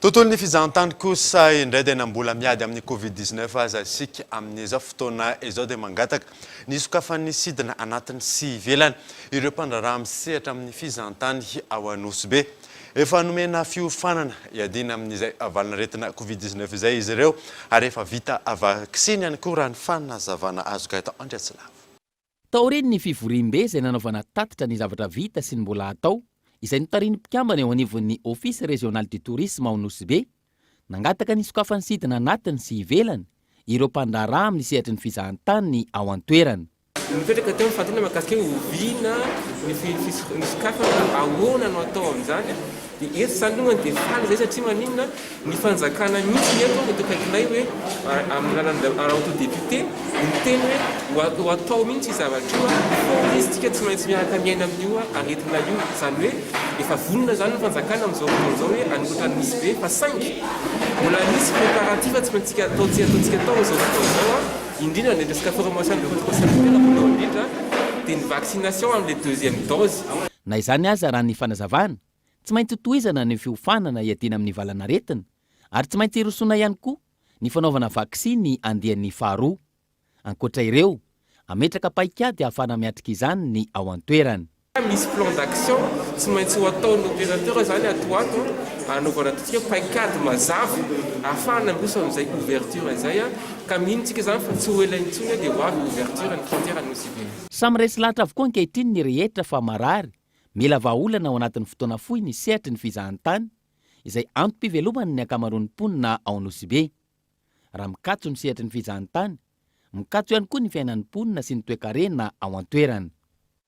Tontolo ny fizahantany kosa indray dia nambola miady amin'ny Covid-19 aza isika amin'izao fotoana izao dia mangataka ny sokafan'ny sidina anatin'ny sy ivelany ireo mpandraraha misehatra amin'ny fizahantany ao Anosibe. Efa nomena fiofanana iadina amin'izay valinaretina Covid-19 izay izy ireo ary efa vita vaksiny ihany koa raha ny fanazavana azo ka eto Andriatsylava. Tao reny ny fivorim-be izay nanaovana tatitra ny zavatra vita sy ny mbola atao izay notariny mpikambana eo anivon'ny Office Régional du Tourisme ao Anosibe, nangataka ny sokafan'ny sidina anatiny sy ivelany ireo mpandraraha amin'ny sehatry ny fizahantany ao an-toerany. Mipetraka teo mifantina mahakasika oviana ny sokafana ahoana no atao amin'izany dia eto izany lohany dia faly izay satria maninona ny fanjakana mihitsy eto eto kaikilay hoe amin'ny lalana autodéputé miteny hoe ho atao mihitsy zavatra io fa izy tsika tsy maintsy miaraka miaina amin'io aretina io izany hoe efa vonona zany ny fanjakana amin'izao fotoana izao hoe anombotra ny misy be fa saingy mbola misy préparatif tsy maintsy ataontsika tao izao fotoana izao indrindra ny resaka formation de sanitaire voalohany indrindra dia ny vaccination amin'ny deuxième dose. Na izany aza raha ny fanazavana tsy maintsy tohizana ny fiofanana iadina amin'ny valanaretina ary tsy maintsy irosona ihany koa ny fanaovana vaksiny andehan'ny faharoa. Ankoatra ireo ametraka paikady ahafana miatrika izany ny ao an-toerany. Misy plan d'action tsy maintsy ho ataon'ny opérateur zany atoato anaovana totsika paikady mazava ahafahana miroso amin'izay ouverture izay ka mihintsika zany fa tsy ho ela intsony dia ho avy ouverture ny frontière Anosibe. Samy resy lahatra avokoa ankehitriny ny rehetra fa marary mila vahaolana ao anatin'ny fotoana fohy ny sehatry ny fizahantany izay antom-pivelomany ny ankamaroan'ny mponina ao Anosibe. Raha mikatso ny sehatry ny fizahantany, mikatso ihany koa ny fiainan'ny mponina sy ny toe-karena ao an-toerany.